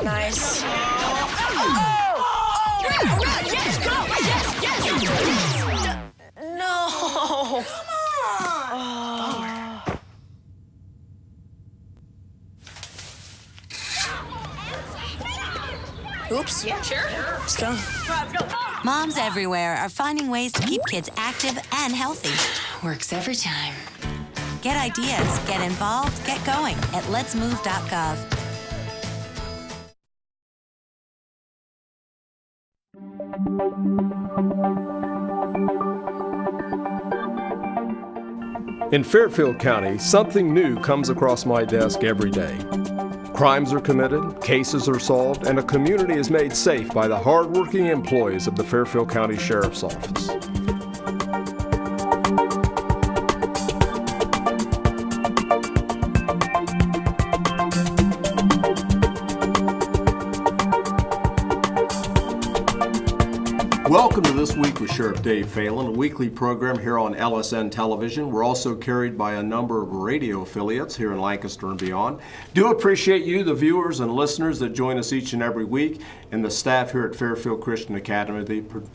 nice. Yes, go! Yes! No! Come on! Oops. Yeah, sure. Let's go. Moms everywhere are finding ways to keep kids active and healthy. Works every time. Get ideas, get involved, get going at letsmove.gov. In Fairfield County, something new comes across my desk every day. Crimes are committed, cases are solved, and a community is made safe by the hardworking employees of the Fairfield County Sheriff's Office. Welcome to This Week with Sheriff Dave Pahalen, a weekly program here on LSN Television. We're also carried by a number of radio affiliates here in Lancaster and beyond. Do appreciate you, the viewers and listeners that join us each and every week, and the staff here at Fairfield Christian Academy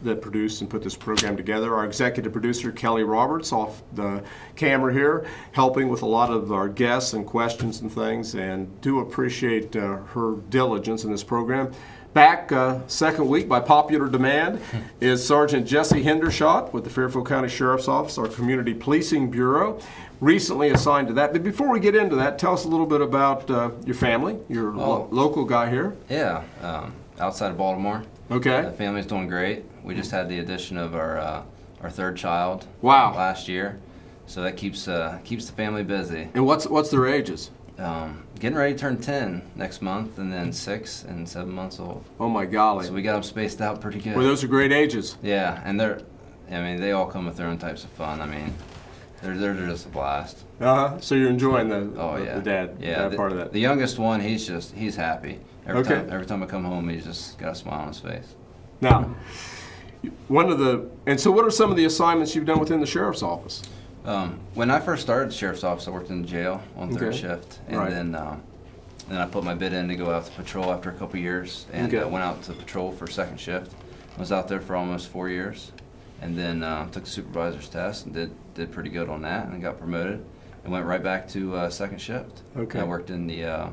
that produce and put this program together. Our executive producer, Kelly Roberts, off the camera here, helping with a lot of our guests and questions and things, and do appreciate her diligence in this program. Back second week by popular demand is Sergeant Jesse Hendershot with the Fairfield County Sheriff's Office, our Community Policing Bureau, recently assigned to that. But before we get into that, tell us a little bit about your family. You're a local guy here. Yeah, outside of Baltimore. Okay. The family's doing great. We just had the addition of our third child. Wow. Last year, so that keeps the family busy. And what's their ages? Getting ready to turn 10 next month, and then 6 and 7 months old. Oh my golly! So we got them spaced out pretty good. Well, those are great ages. Yeah, and they all come with their own types of fun. I mean, they're just a blast. So you're enjoying the dad part of that. The youngest one, he's happy. Every time I come home, he's just got a smile on his face. Now, so what are some of the assignments you've done within the sheriff's office? When I first started the sheriff's office, I worked in the jail on third shift, and then I put my bid in to go out to patrol after a couple years, and went out to patrol for second shift. I was out there for almost 4 years, and then took the supervisor's test and did pretty good on that, and got promoted, and went right back to second shift. Okay. And I worked in the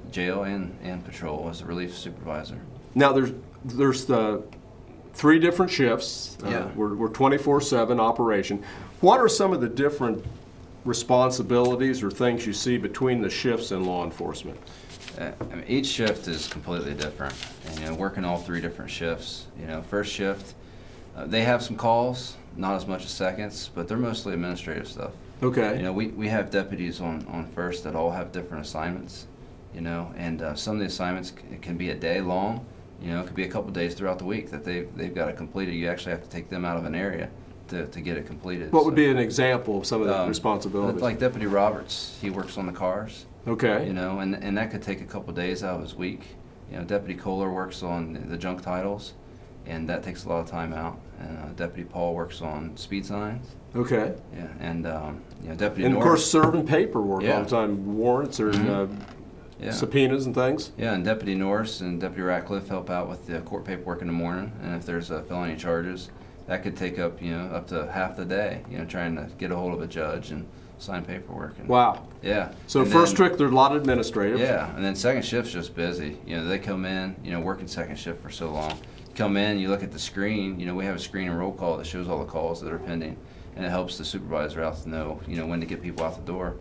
jail and patrol as a relief supervisor. Now there's the 3 different shifts. We're 24/7 operation. What are some of the different responsibilities or things you see between the shifts in law enforcement? I mean, each shift is completely different. And, working all 3 different shifts. First shift, they have some calls, not as much as seconds, but they're mostly administrative stuff. Okay. We have deputies on first that all have different assignments. And some of the assignments can be a day long. It could be a couple days throughout the week that they've got it completed. You actually have to take them out of an area to get it completed. What would be an example of some of the responsibilities? Like Deputy Roberts, he works on the cars. Okay. And that could take a couple days out of his week. Deputy Kohler works on the junk titles, and that takes a lot of time out. And Deputy Paul works on speed signs. Okay. Yeah, and Deputy And Norris, of course serving paperwork all the time, warrants or subpoenas and things. Yeah, and Deputy Norris and Deputy Ratcliffe help out with the court paperwork in the morning, and if there's felony charges, that could take up up to half the day. Trying to get a hold of a judge and sign paperwork. Wow. Yeah. So and first trick, there's a lot of administrative. Yeah, and then second shift's just busy. They come in, working second shift for so long. Come in, you look at the screen. We have a screen and roll call that shows all the calls that are pending, and it helps the supervisor out to know, when to get people out the door.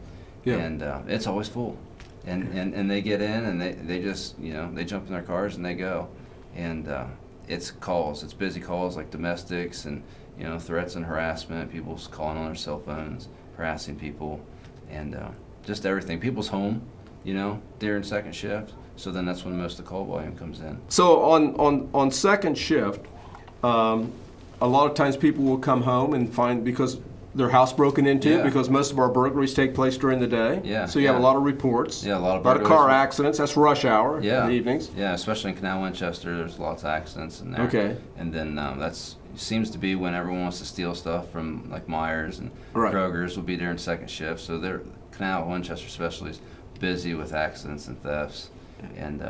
Yeah. And it's always full. And they get in and they just, they jump in their cars and they go. And it's calls. It's busy calls like domestics and, threats and harassment, people's calling on their cell phones, harassing people, and just everything. People's home, during second shift. So then that's when most of the call volume comes in. So on second shift, a lot of times people will come home and find, because their house broken into, because most of our burglaries take place during the day. Yeah. So you have a lot of reports. Yeah, a lot of car accidents. That's rush hour in the evenings. Yeah, especially in Canal Winchester, there's lots of accidents in there. Okay. And then seems to be when everyone wants to steal stuff from like Myers and Kroger's will be there in second shift. So Canal Winchester especially is busy with accidents and thefts. And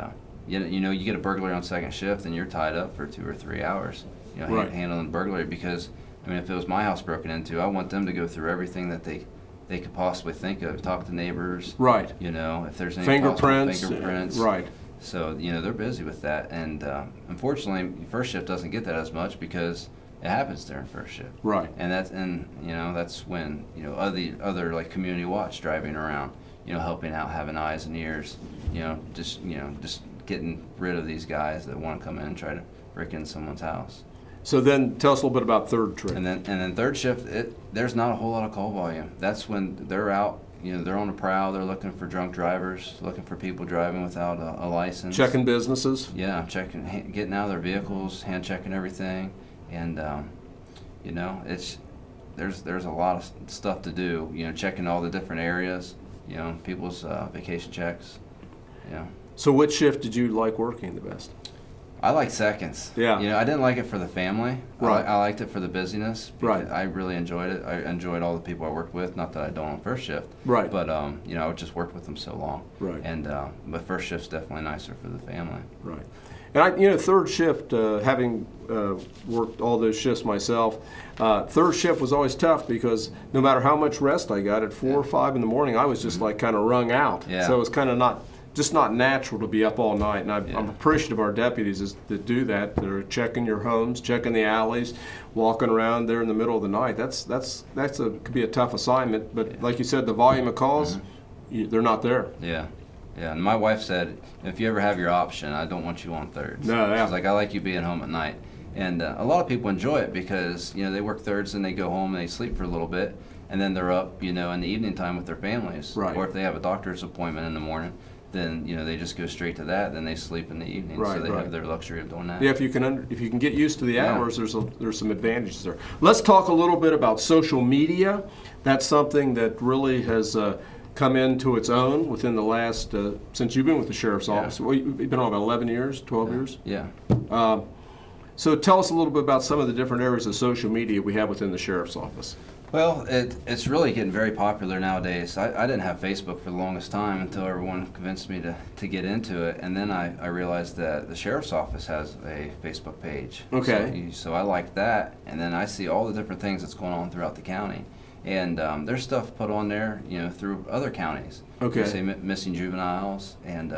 you get a burglary on second shift and you're tied up for 2 or 3 hours, Right. handling burglary, because I mean, if it was my house broken into, I want them to go through everything that they could possibly think of, talk to neighbors, Right. If there's any Fingerprints. possible fingerprints, Right. So they're busy with that, and unfortunately, first shift doesn't get that as much because it happens during first shift. Right. And that's when other like community watch driving around, helping out, having eyes and ears, just getting rid of these guys that want to come in and try to break into someone's house. So then tell us a little bit about third trip. And then third shift, there's not a whole lot of call volume. That's when they're out, they're on the prowl, they're looking for drunk drivers, looking for people driving without a license. Checking businesses. Yeah, getting out of their vehicles, hand checking everything, and there's a lot of stuff to do. Checking all the different areas, people's vacation checks. So which shift did you like working the best? I like seconds. Yeah. I didn't like it for the family. Right. I liked it for the busyness. Right. I really enjoyed it. I enjoyed all the people I worked with. Not that I don't on first shift. Right. But I would just work with them so long. Right. And but first shift's definitely nicer for the family. Right. And third shift, having worked all those shifts myself, third shift was always tough because no matter how much rest I got at 4 or 5 in the morning, I was just like kind of wrung out. Yeah. So it was kind of not natural to be up all night. And I'm appreciative of our deputies that do that. They're checking your homes, checking the alleys, walking around there in the middle of the night. Could be a tough assignment. But like you said, the volume of calls, they're not there. Yeah. Yeah, and my wife said, if you ever have your option, I don't want you on thirds. No, yeah. She's like, I like you being home at night. And a lot of people enjoy it because, they work thirds and they go home and they sleep for a little bit, and then they're up, in the evening time with their families. Right. Or if they have a doctor's appointment in the morning, then, they just go straight to that, then they sleep in the evening. Right, so they right. have their luxury of doing that. Yeah, if you can get used to the Yeah. hours, there's some advantages there. Let's talk a little bit about social media. That's something that really has come into its own within the last, since you've been with the Sheriff's Office. Well, you've been on about 11 years, 12 years? Yeah. So tell us a little bit about some of the different areas of social media we have within the Sheriff's Office. Well, it's really getting very popular nowadays. I didn't have Facebook for the longest time until everyone convinced me to get into it, and then I realized that the Sheriff's Office has a Facebook page. Okay. So I like that, and then I see all the different things that's going on throughout the county. And there's stuff put on there, through other counties. Okay. Say missing juveniles, and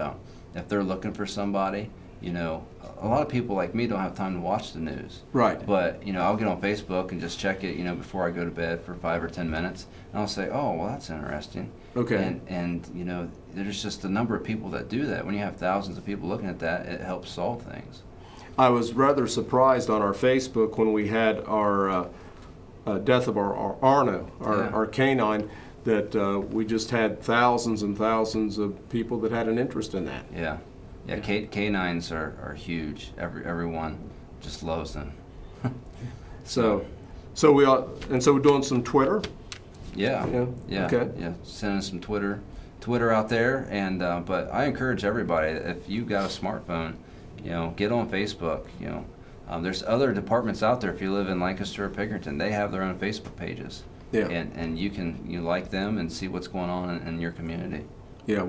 if they're looking for somebody, a lot of people like me don't have time to watch the news. Right. But, I'll get on Facebook and just check it, before I go to bed for 5 or 10 minutes, and I'll say, oh, well, that's interesting. Okay. And there's just a number of people that do that. When you have thousands of people looking at that, it helps solve things. I was rather surprised on our Facebook when we had our death of our Arno, our canine, that we just had thousands and thousands of people that had an interest in that. Yeah. Yeah, canines are huge. Everyone just loves them. So we're doing some Twitter. Yeah. Okay. Yeah. Sending some Twitter out there, and but I encourage everybody, if you got a smartphone, get on Facebook. There's other departments out there. If you live in Lancaster or Pickerington, they have their own Facebook pages. Yeah. And you can like them and see what's going on in your community. Yeah,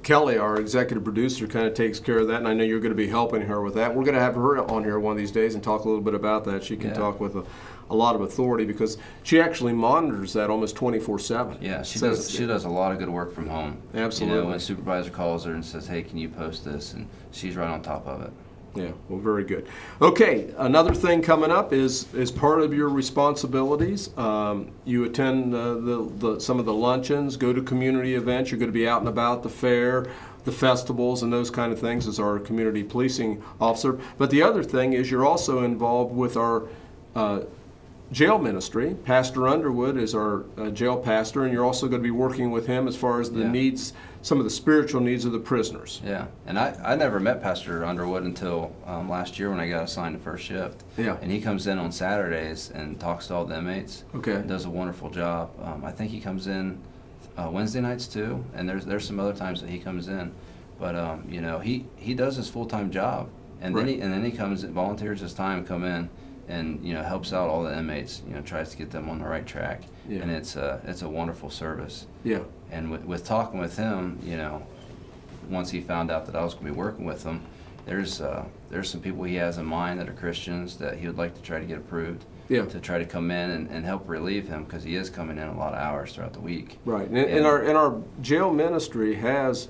Kelly, our executive producer, kind of takes care of that, and I know you're going to be helping her with that. We're going to have her on here one of these days and talk a little bit about that. She can talk with a lot of authority because she actually monitors that almost 24/7. Yeah, she does a lot of good work from home. Absolutely. When a supervisor calls her and says, hey, can you post this? And she's right on top of it. Yeah, well, very good. Okay, another thing coming up is part of your responsibilities. You attend some of the luncheons, go to community events. You're going to be out and about the fair, the festivals, and those kind of things as our community policing officer. But the other thing is you're also involved with our jail ministry. Pastor Underwood is our jail pastor, and you're also going to be working with him as far as the needs, some of the spiritual needs of the prisoners. Yeah, and I never met Pastor Underwood until last year when I got assigned to first shift. Yeah. And he comes in on Saturdays and talks to all the inmates. Okay. And does a wonderful job. I think he comes in Wednesday nights too, and there's some other times that he comes in. But he does his full-time job, and then he comes and volunteers his time to come in and helps out all the inmates, tries to get them on the right track. Yeah. And it's a wonderful service. Yeah. And with talking with him, once he found out that I was going to be working with him, there's some people he has in mind that are Christians that he would like to try to get approved. Yeah. To try to come in and help relieve him, because he is coming in a lot of hours throughout the week. Right, and our jail ministry has,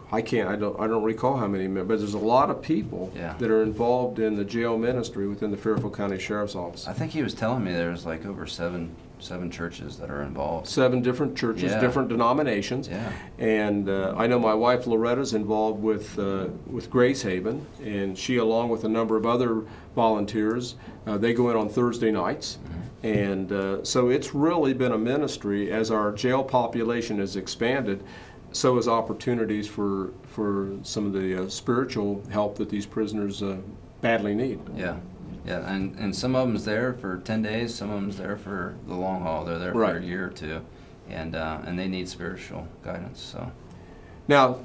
I don't recall how many members, but there's a lot of people that are involved in the jail ministry within the Fairfield County Sheriff's Office. I think he was telling me there's like over seven churches that are involved. 7 different churches, different denominations. Yeah. And I know my wife Loretta's involved with Grace Haven, and she, along with a number of other volunteers, they go in on Thursday nights. And so it's really been a ministry. As our jail population has expanded, so has opportunities for some of the spiritual help that these prisoners badly need. Yeah. Yeah, and some of them's there for 10 days, some of them's there for the long haul. They're there for a year or two, and they need spiritual guidance. So, now,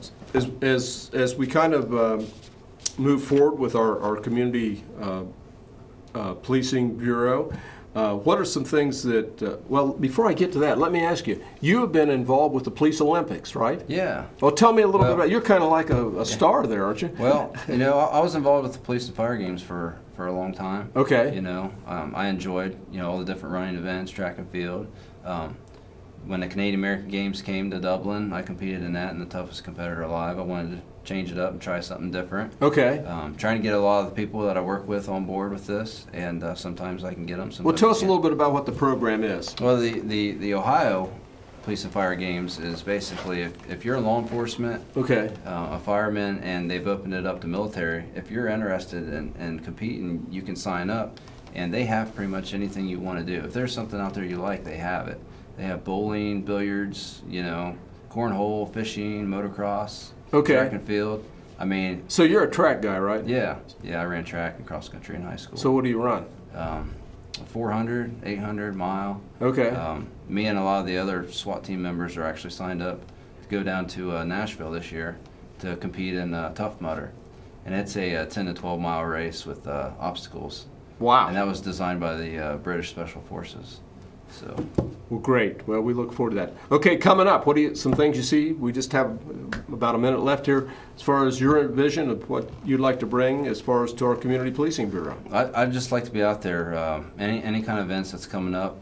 as we kind of move forward with our community policing bureau, what are some things that? Well, before I get to that, let me ask you. You have been involved with the Police Olympics, right? Yeah. Well, tell me a little bit about. You're kind of like a star there, aren't you? Well, I was involved with the police and fire games for a long time. Okay. I enjoyed all the different running events, track and field. When the Canadian American Games came to Dublin, I competed in that, and the toughest competitor alive. I wanted to change it up and try something different. Okay. Trying to get a lot of the people that I work with on board with this, and sometimes I can get them. Well, tell us a little bit about what the program is. Well, the Ohio Police and Fire Games is basically if you're in law enforcement, a fireman, and they've opened it up to military, if you're interested in competing, you can sign up, and they have pretty much anything you want to do. If there's something out there you like, they have it. They have bowling, billiards, cornhole, fishing, motocross, track and field. I mean. So you're a track guy, right? Yeah. I ran track and cross country in high school. So what do you run? 400, 800 mile. Okay. Me and a lot of the other SWAT team members are actually signed up to go down to Nashville this year to compete in Tough Mudder. And it's a 10 to 12 mile race with obstacles. Wow. And that was designed by the British Special Forces. So. Well, great. Well, we look forward to that. Okay, coming up, some things you see? We just have about a minute left here. As far as your vision of what you'd like to bring as far as to our Community Policing Bureau. I'd just like to be out there. Any kind of events that's coming up,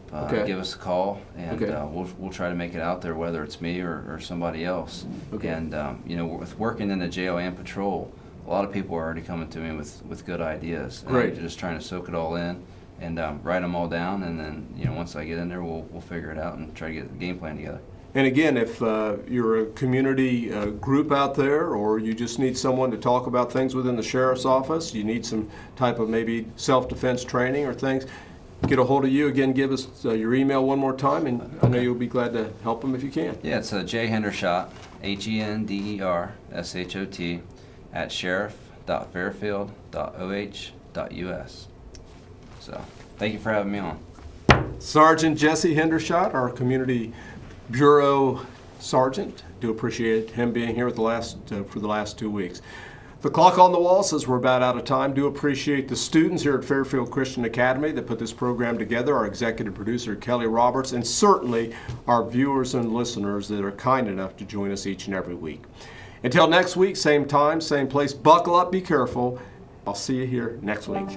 give us a call, and we'll try to make it out there, whether it's me or somebody else. Okay. And with working in the jail and patrol, a lot of people are already coming to me with good ideas. And Great. I'm just trying to soak it all in and write them all down, and then once I get in there, we'll figure it out and try to get the game plan together. And again, if you're a community group out there, or you just need someone to talk about things within the sheriff's office, you need some type of maybe self-defense training or things, get a hold of you. Again, give us your email one more time, and I know you'll be glad to help them if you can. Yeah, it's J Hendershot, HENDERSHOT, at sheriff.fairfield.oh.us. So, thank you for having me on. Sergeant Jesse Hendershot, our Community Bureau Sergeant. Do appreciate him being here for the last 2 weeks. The clock on the wall says we're about out of time. Do appreciate the students here at Fairfield Christian Academy that put this program together, our executive producer Kelly Roberts, and certainly our viewers and listeners that are kind enough to join us each and every week. Until next week, same time, same place, buckle up, be careful. I'll see you here next week.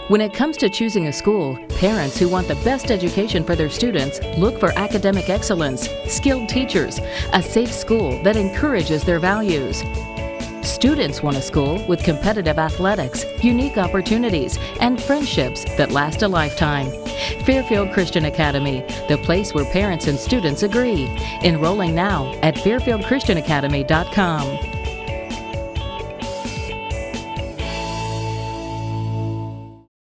When it comes to choosing a school, parents who want the best education for their students look for academic excellence, skilled teachers, a safe school that encourages their values. Students want a school with competitive athletics, unique opportunities, and friendships that last a lifetime. Fairfield Christian Academy, the place where parents and students agree. Enrolling now at fairfieldchristianacademy.com.